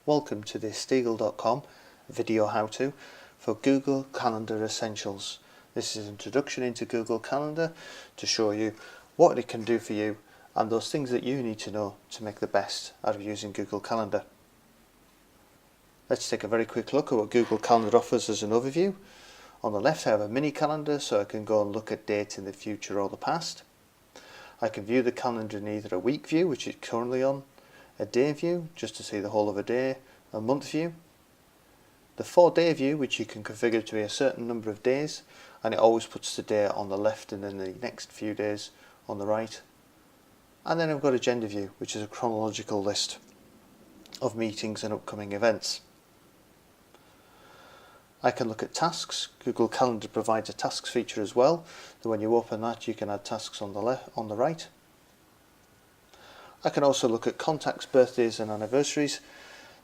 Welcome to the Stiegl.com video how-to for Google Calendar Essentials. This is an introduction into Google Calendar to show you what it can do for you and those things that you need to know to make the best out of using Google Calendar. Let's take a very quick look at what Google Calendar offers as an overview. On the left I have a mini calendar, so I can go and look at dates in the future or the past. I can view the calendar in either a week view, which it's currently on, a day view, just to see the whole of a day, a month view, the 4-day view, which you can configure to be a certain number of days, and it always puts the day on the left and then the next few days on the right. And then I've got agenda view, which is a chronological list of meetings and upcoming events. I can look at tasks. Google Calendar provides a tasks feature as well, so when you open that you can add tasks on the right. I can also look at contacts, birthdays and anniversaries.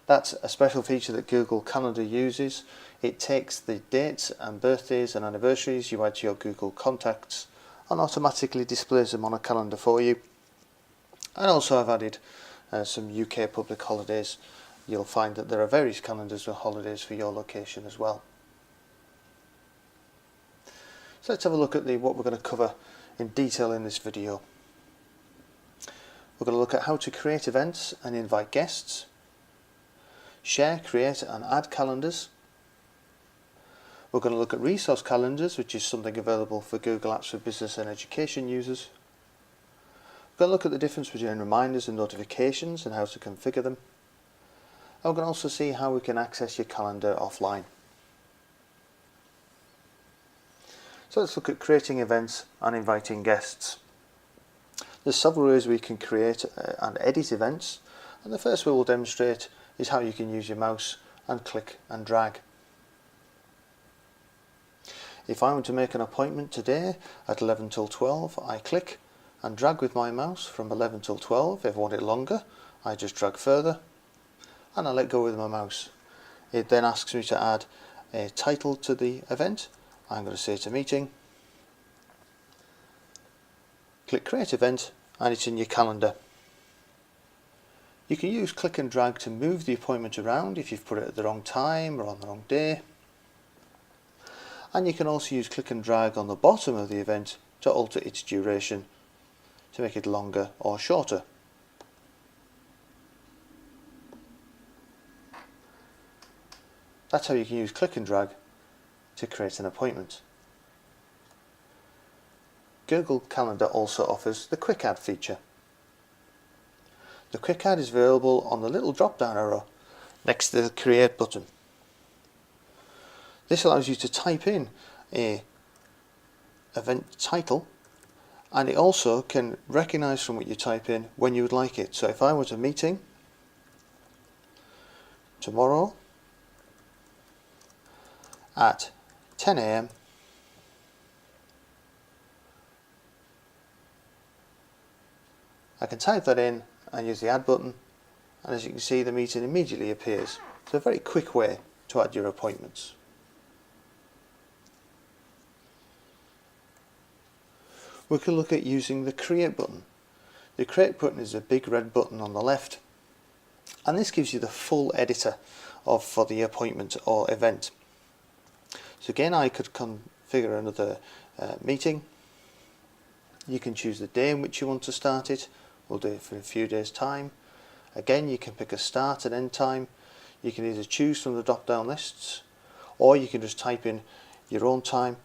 That's a special feature that Google Calendar uses. It takes the dates and birthdays and anniversaries you add to your Google contacts and automatically displays them on a calendar for you. And also I've added some UK public holidays. You'll find that there are various calendars with holidays for your location as well. So let's have a look at what we're going to cover in detail in this video. We're going to look at how to create events and invite guests, share, create and add calendars. We're going to look at resource calendars, which is something available for Google Apps for Business and Education users. We're going to look at the difference between reminders and notifications and how to configure them. And we're going to also see how we can access your calendar offline. So let's look at creating events and inviting guests. There's several ways we can create and edit events, and the first we will demonstrate is how you can use your mouse and click and drag. If I want to make an appointment today at 11 till 12, I click and drag with my mouse from 11 till 12. If I want it longer, I just drag further and I let go with my mouse. It then asks me to add a title to the event. I'm going to say it's a meeting. Click create event and it's in your calendar. You can use click and drag to move the appointment around if you've put it at the wrong time or on the wrong day. And you can also use click and drag on the bottom of the event to alter its duration to make it longer or shorter. That's how you can use click and drag to create an appointment. Google Calendar also offers the Quick Add feature. The Quick Add is available on the little drop down arrow next to the Create button. This allows you to type in an event title, and it also can recognise from what you type in when you would like it. So if I want a meeting tomorrow at 10 AM, I can type that in and use the add button, and as you can see the meeting immediately appears. It's a very quick way to add your appointments. We can look at using the create button. The create button is a big red button on the left, and this gives you the full editor for the appointment or event. So again, I could configure another meeting. You can choose the day in which you want to start it. We'll do it for a few days time. Again, you can pick a start and end time. You can either choose from the drop down lists, or you can just type in your own time.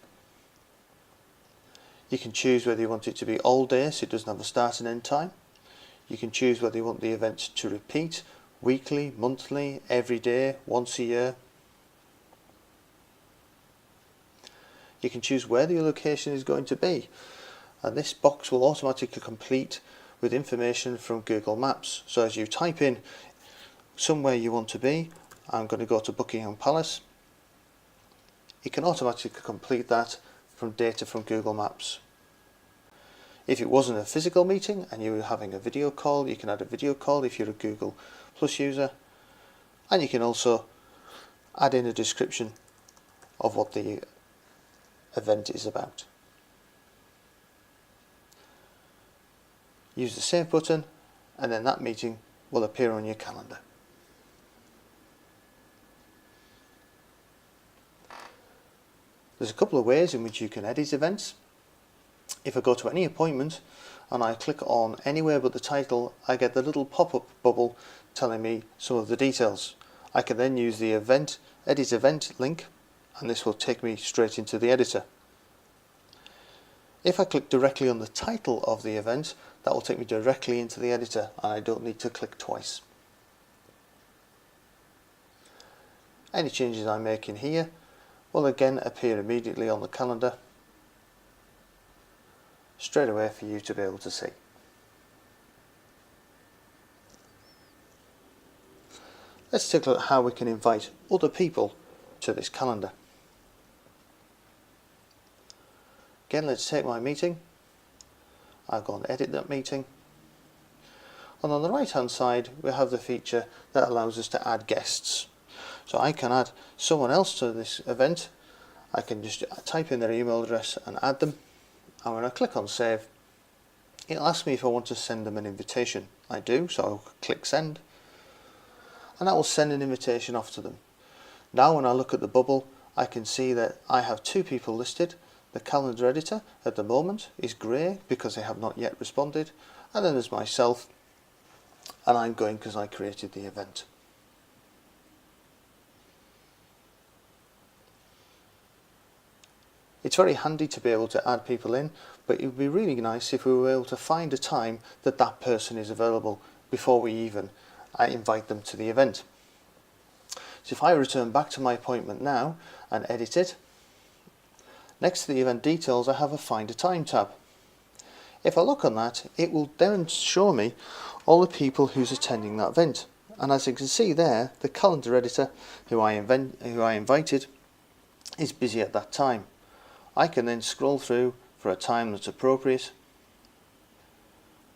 You can choose whether you want it to be all day, so it doesn't have a start and end time. You can choose whether you want the event to repeat weekly, monthly, every day, once a year. You can choose where the location is going to be, and this box will automatically complete with information from Google Maps. So as you type in somewhere you want to be, I'm going to go to Buckingham Palace, it can automatically complete that from data from Google Maps. If it wasn't a physical meeting and you were having a video call, you can add a video call if you're a Google Plus user, and you can also add in a description of what the event is about. Use the save button and then that meeting will appear on your calendar. There's a couple of ways in which you can edit events. If I go to any appointment and I click on anywhere but the title, I get the little pop-up bubble telling me some of the details. I can then use the edit event link, and this will take me straight into the editor. If I click directly on the title of the event, that will take me directly into the editor and I don't need to click twice. Any changes I make in here will again appear immediately on the calendar, straight away for you to be able to see. Let's take a look at how we can invite other people to this calendar. Again, let's take my meeting. I'll go and edit that meeting. And on the right hand side we have the feature that allows us to add guests. So I can add someone else to this event. I can just type in their email address and add them. And when I click on save, it'll ask me if I want to send them an invitation. I do, so I'll click send. And that will send an invitation off to them. Now when I look at the bubble, I can see that I have 2 people listed. The calendar editor at the moment is grey because they have not yet responded, and then there's myself, and I'm going because I created the event. It's very handy to be able to add people in, but it would be really nice if we were able to find a time that that person is available before we even invite them to the event. So if I return back to my appointment now and edit it, next to the event details I have a find a time tab. If I look on that, it will then show me all the people who's attending that event, and as you can see there, the calendar editor who I invited is busy at that time. I can then scroll through for a time that's appropriate.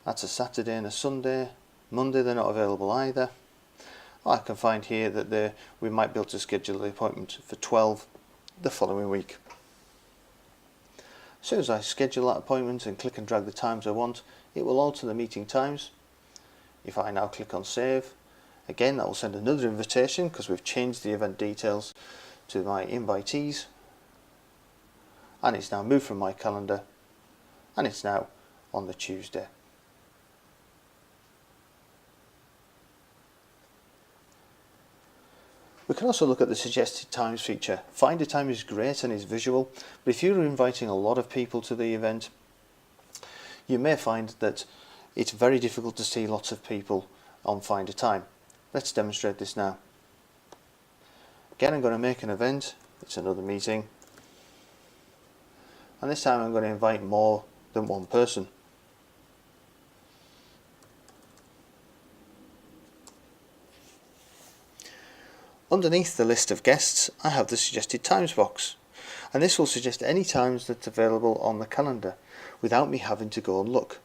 That's a Saturday and a Sunday. Monday they're not available either. I can find here that we might be able to schedule the appointment for 12 the following week. As soon as I schedule that appointment and click and drag the times I want, it will alter the meeting times. If I now click on save, again that will send another invitation because we've changed the event details to my invitees, and it's now moved from my calendar and it's now on the Tuesday. We can also look at the suggested times feature. Find a time is great and is visual, but if you're inviting a lot of people to the event, you may find that it's very difficult to see lots of people on Find a Time. Let's demonstrate this now. Again, I'm going to make an event. It's another meeting, and this time I'm going to invite more than one person. Underneath the list of guests, I have the suggested times box, and this will suggest any times that's available on the calendar without me having to go and look.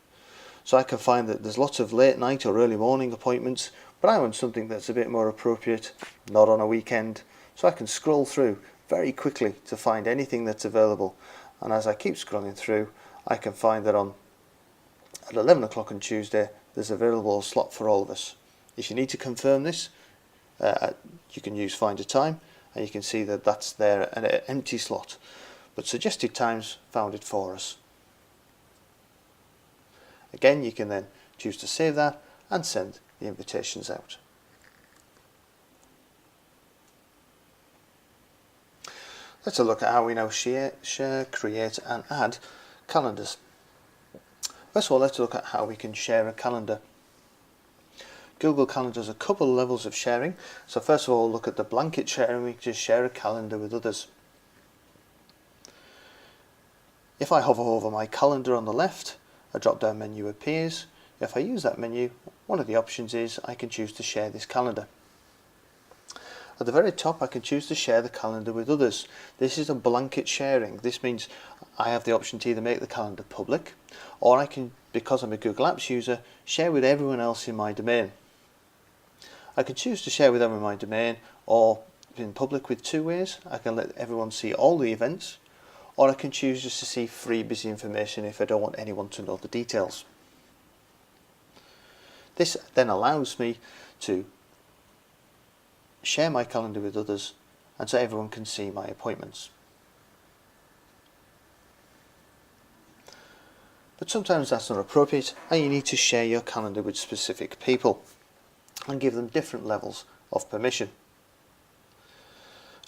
So I can find that there's lots of late night or early morning appointments, but I want something that's a bit more appropriate, not on a weekend, so I can scroll through very quickly to find anything that's available. And as I keep scrolling through, I can find that at 11 o'clock on Tuesday there's available a slot for all of us. If you need to confirm this, you can use Find a Time, and you can see that that's there an empty slot, but suggested times found it for us. Again, you can then choose to save that and send the invitations out. Let's look at how we now share, create and add calendars. First of all, let's look at how we can share a calendar. Google Calendar has a couple of levels of sharing. So first of all, look at the blanket sharing. We can just share a calendar with others. If I hover over my calendar on the left, a drop down menu appears. If I use that menu, one of the options is I can choose to share this calendar. At the very top, I can choose to share the calendar with others. This is a blanket sharing. This means I have the option to either make the calendar public, or I can, because I'm a Google Apps user, share with everyone else in my domain. I can choose to share with everyone in my domain or in public with 2 ways. I can let everyone see all the events, or I can choose just to see free busy information if I don't want anyone to know the details. This then allows me to share my calendar with others, and so everyone can see my appointments. But sometimes that's not appropriate and you need to share your calendar with specific people and give them different levels of permission.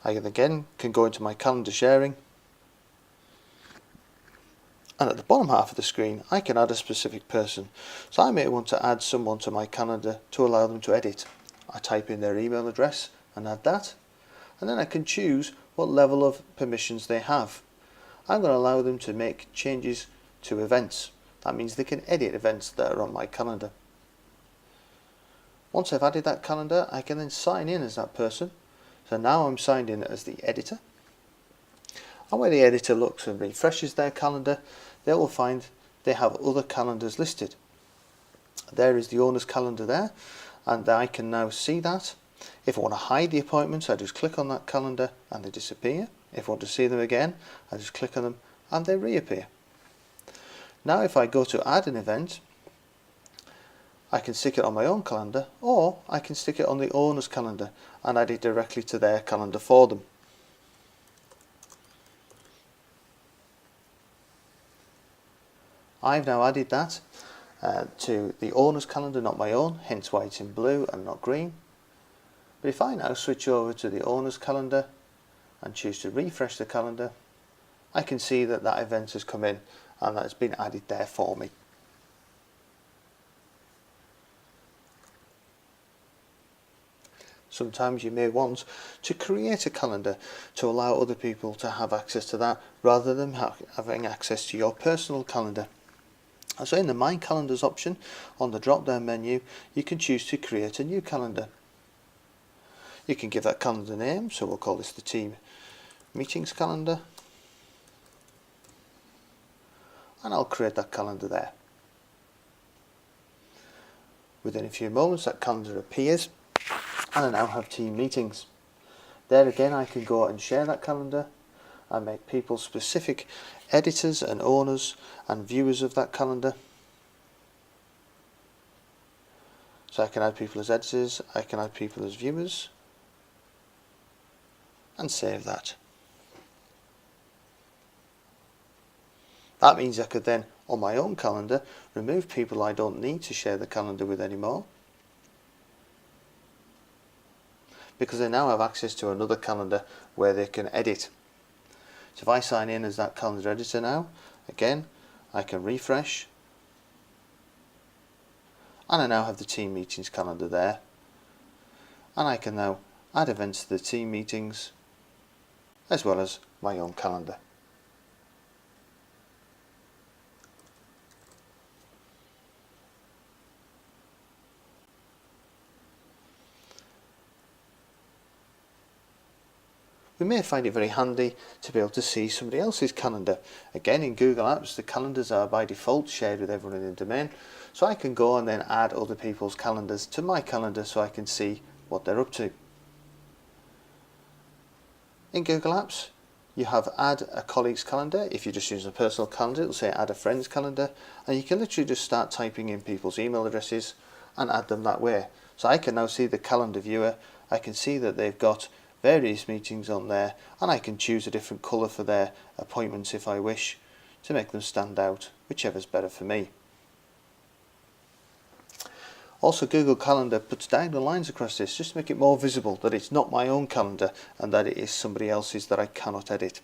I again can go into my calendar sharing, and at the bottom half of the screen I can add a specific person. So I may want to add someone to my calendar to allow them to edit. I type in their email address and add that, and then I can choose what level of permissions they have. I'm going to allow them to make changes to events. That means they can edit events that are on my calendar. Once I've added that calendar, I can then sign in as that person. So now I'm signed in as the editor. And when the editor looks and refreshes their calendar, they will find they have other calendars listed. There is the owner's calendar there, and I can now see that. If I want to hide the appointments, I just click on that calendar and they disappear. If I want to see them again, I just click on them and they reappear. Now if I go to add an event, I can stick it on my own calendar, or I can stick it on the owner's calendar and add it directly to their calendar for them. I've now added that to the owner's calendar, not my own, hence why it's in blue and not green. But if I now switch over to the owner's calendar and choose to refresh the calendar, I can see that that event has come in and that has been added there for me. Sometimes you may want to create a calendar to allow other people to have access to that rather than having access to your personal calendar. So in the My Calendars option on the drop down menu, you can choose to create a new calendar. You can give that calendar name, so we'll call this the Team Meetings calendar, and I'll create that calendar there. Within a few moments that calendar appears and I now have team meetings. There again I can go out and share that calendar and make people specific editors and owners and viewers of that calendar. So I can add people as editors, I can add people as viewers, and save that. That means I could then, on my own calendar, remove people I don't need to share the calendar with anymore, because they now have access to another calendar where they can edit. So if I sign in as that calendar editor now, again, I can refresh, and I now have the team meetings calendar there, and I can now add events to the team meetings as well as my own calendar. We may find it very handy to be able to see somebody else's calendar. Again, in Google Apps, the calendars are by default shared with everyone in the domain, so I can go and then add other people's calendars to my calendar so I can see what they're up to. In Google Apps, you have add a colleague's calendar. If you just use a personal calendar, it'll say add a friend's calendar, and you can literally just start typing in people's email addresses and add them that way. So I can now see the calendar viewer. I can see that they've got various meetings on there, and I can choose a different colour for their appointments if I wish to make them stand out, whichever's better for me. Also, Google Calendar puts diagonal lines across this just to make it more visible that it's not my own calendar and that it is somebody else's that I cannot edit.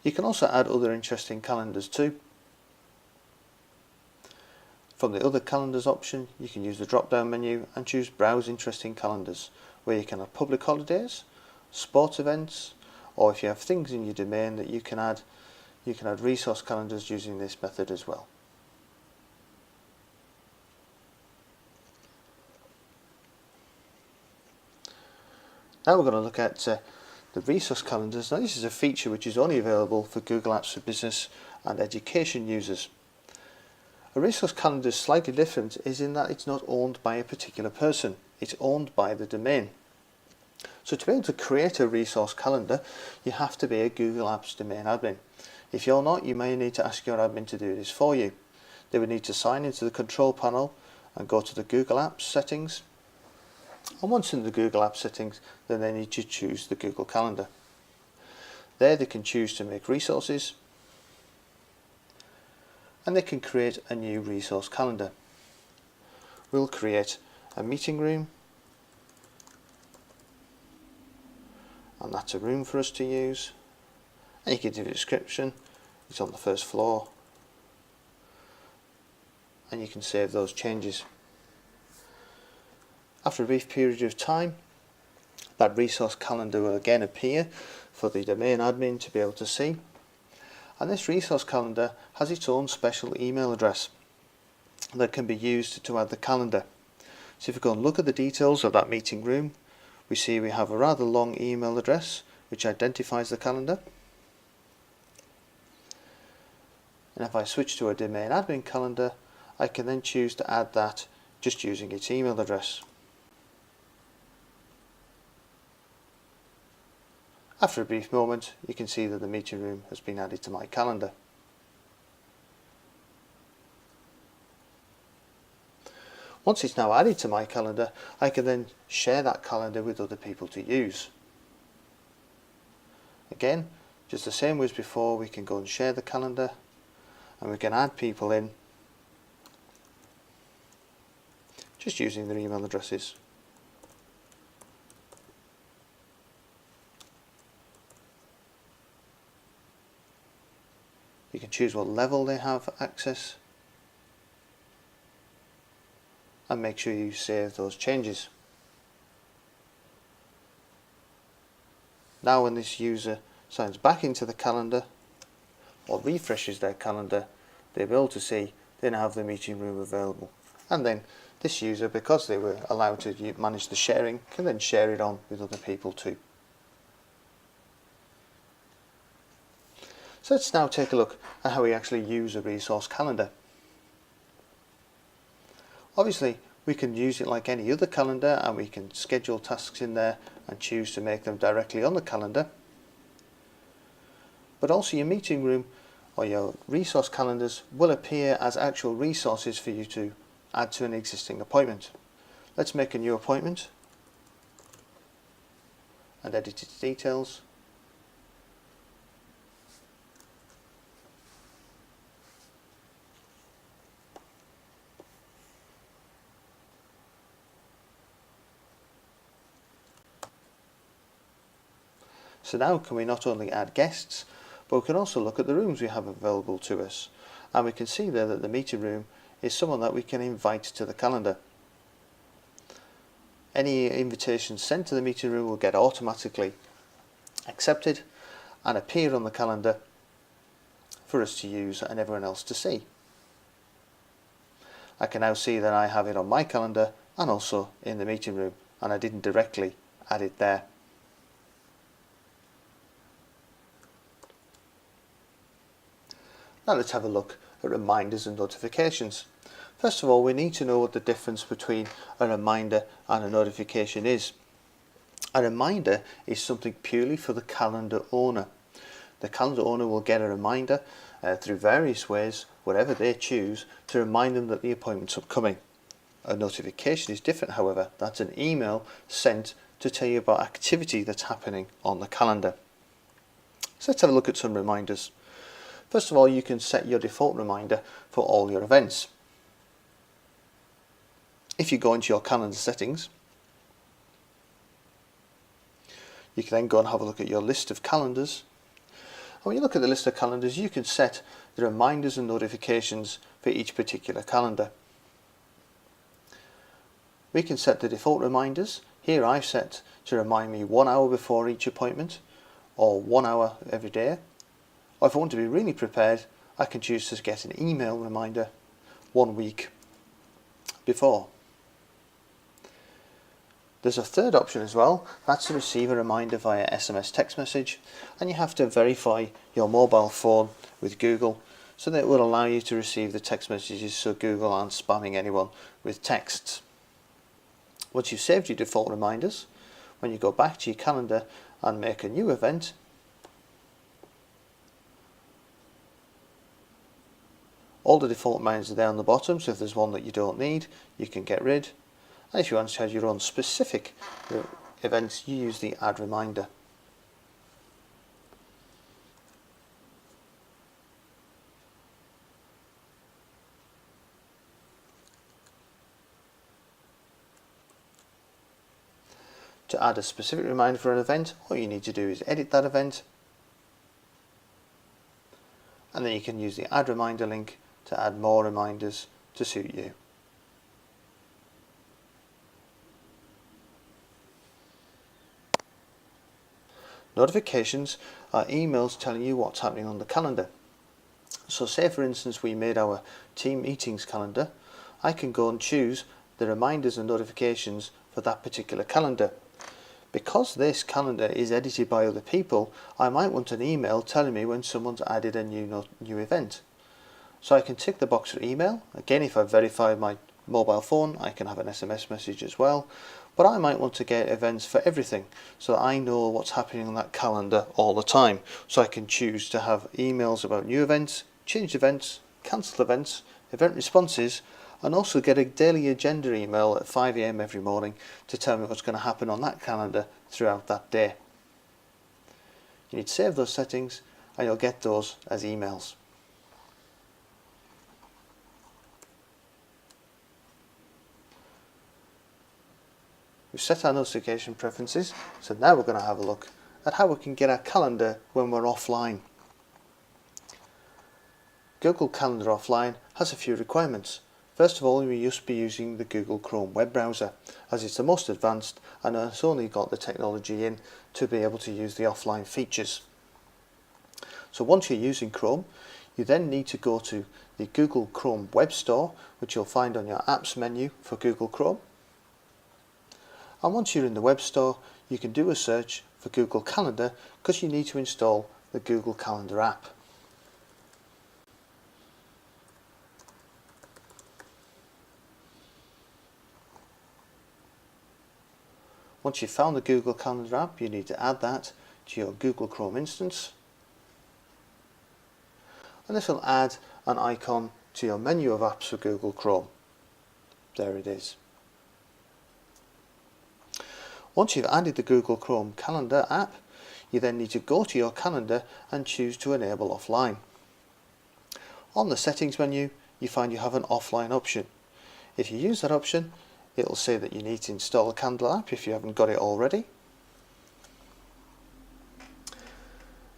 You can also add other interesting calendars too. From the other calendars option, you can use the drop down menu and choose browse interesting calendars, where you can have public holidays, sports events, or if you have things in your domain that you can add resource calendars using this method as well. Now we're going to look at the resource calendars. Now this is a feature which is only available for Google Apps for Business and Education users. A resource calendar is slightly different is in that it's not owned by a particular person, it's owned by the domain. So to be able to create a resource calendar, you have to be a Google Apps domain admin. If you're not, you may need to ask your admin to do this for you. They would need to sign into the control panel and go to the Google Apps settings. And once in the Google Apps settings, then they need to choose the Google Calendar. There they can choose to make resources, and they can create a new resource calendar. We'll create a meeting room, and that's a room for us to use, and you can give a description. It's on the first floor, and you can save those changes. After a brief period of time, that resource calendar will again appear for the domain admin to be able to see, and this resource calendar has its own special email address that can be used to add the calendar. So if we go and look at the details of that meeting room, we see we have a rather long email address which identifies the calendar. And if I switch to a domain admin calendar, I can then choose to add that just using its email address. After a brief moment, you can see that the meeting room has been added to my calendar. Once it's now added to my calendar, I can then share that calendar with other people to use. Again, just the same as before, we can go and share the calendar, and we can add people in just using their email addresses. You can choose what level they have access, and make sure you save those changes. Now when this user signs back into the calendar or refreshes their calendar, they'll be able to see they now have the meeting room available. And then this user, because they were allowed to manage the sharing, can then share it on with other people too. So let's now take a look at how we actually use a resource calendar. Obviously, we can use it like any other calendar, and we can schedule tasks in there and choose to make them directly on the calendar. But also your meeting room or your resource calendars will appear as actual resources for you to add to an existing appointment. Let's make a new appointment and edit its details. So now can we not only add guests, but we can also look at the rooms we have available to us. And we can see there that the meeting room is someone that we can invite to the calendar. Any invitations sent to the meeting room will get automatically accepted and appear on the calendar for us to use and everyone else to see. I can now see that I have it on my calendar and also in the meeting room, and I didn't directly add it there. Now let's have a look at reminders and notifications. First of all, we need to know what the difference between a reminder and a notification is. A reminder is something purely for the calendar owner. The calendar owner will get a reminder through various ways, whatever they choose, to remind them that the appointment's upcoming. A notification is different, however. That's an email sent to tell you about activity that's happening on the calendar. So let's have a look at some reminders. First of all, you can set your default reminder for all your events. If you go into your calendar settings, you can then go and have a look at your list of calendars. And when you look at the list of calendars, you can set the reminders and notifications for each particular calendar. We can set the default reminders. Here I've set to remind me 1 hour before each appointment, or 1 hour every day. Or if I want to be really prepared, I can choose to get an email reminder 1 week before. There's a third option as well, that's to receive a reminder via SMS text message, and you have to verify your mobile phone with Google so that it will allow you to receive the text messages so Google aren't spamming anyone with texts. Once you've saved your default reminders, when you go back to your calendar and make a new event, all the default reminders are there on the bottom, so if there's one that you don't need, you can get rid. And if you want to have your own specific events, you use the add reminder. To add a specific reminder for an event, all you need to do is edit that event, and then you can use the add reminder link to add more reminders to suit you. Notifications are emails telling you what's happening on the calendar. So say for instance we made our team meetings calendar, I can go and choose the reminders and notifications for that particular calendar. Because this calendar is edited by other people, I might want an email telling me when someone's added a new event. So I can tick the box for email. Again, if I've verified my mobile phone, I can have an SMS message as well. But I might want to get events for everything so that I know what's happening on that calendar all the time. So I can choose to have emails about new events, changed events, cancelled events, event responses, and also get a daily agenda email at 5 AM every morning to tell me what's going to happen on that calendar throughout that day. You need to save those settings and you'll get those as emails. We've set our notification preferences, so now we're going to have a look at how we can get our calendar when we're offline. Google Calendar offline has a few requirements. First of all, we must be using the Google Chrome web browser, as it's the most advanced and has only got the technology in to be able to use the offline features. So once you're using Chrome, you then need to go to the Google Chrome Web Store, which you'll find on your Apps menu for Google Chrome. And once you're in the web store, you can do a search for Google Calendar because you need to install the Google Calendar app. Once you've found the Google Calendar app, you need to add that to your Google Chrome instance. And this will add an icon to your menu of apps for Google Chrome. There it is. Once you've added the Google Chrome Calendar app, you then need to go to your calendar and choose to enable offline. On the settings menu, you find you have an offline option. If you use that option, it will say that you need to install the Calendar app if you haven't got it already.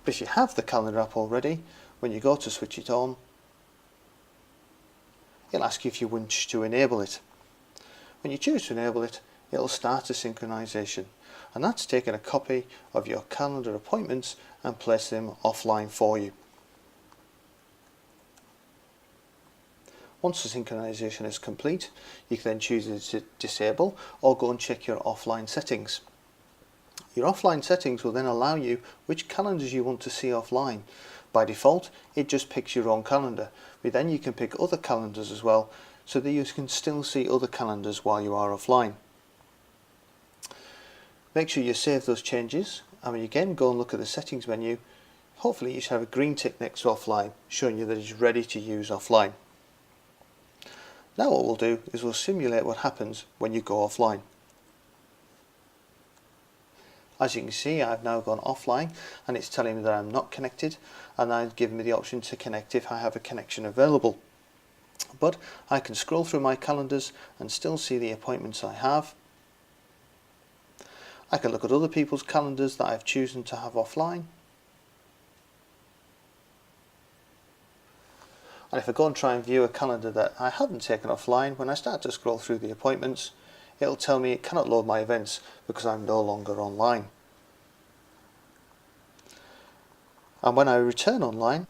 But if you have the Calendar app already, when you go to switch it on, it'll ask you if you wish to enable it. When you choose to enable it, it'll start a synchronization, and that's taking a copy of your calendar appointments and place them offline for you. Once the synchronization is complete, you can then choose to disable or go and check your offline settings. Your offline settings will then allow you which calendars you want to see offline. By default, it just picks your own calendar, but then you can pick other calendars as well, so that you can still see other calendars while you are offline. Make sure you save those changes, and when you again go and look at the settings menu, hopefully you should have a green tick next to offline, showing you that it's ready to use offline. Now what we'll do is we'll simulate what happens when you go offline. As you can see, I've now gone offline and it's telling me that I'm not connected, and I've given me the option to connect if I have a connection available. But I can scroll through my calendars and still see the appointments I have. I can look at other people's calendars that I've chosen to have offline. And if I go and try and view a calendar that I haven't taken offline, when I start to scroll through the appointments, it'll tell me it cannot load my events because I'm no longer online. And when I return online,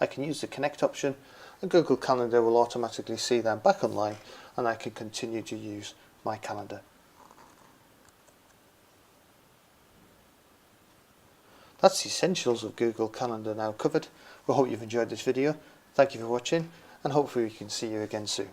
I can use the connect option and Google Calendar will automatically see that I'm back online and I can continue to use my calendar. That's the essentials of Google Calendar now covered. We hope you've enjoyed this video. Thank you for watching, and hopefully we can see you again soon.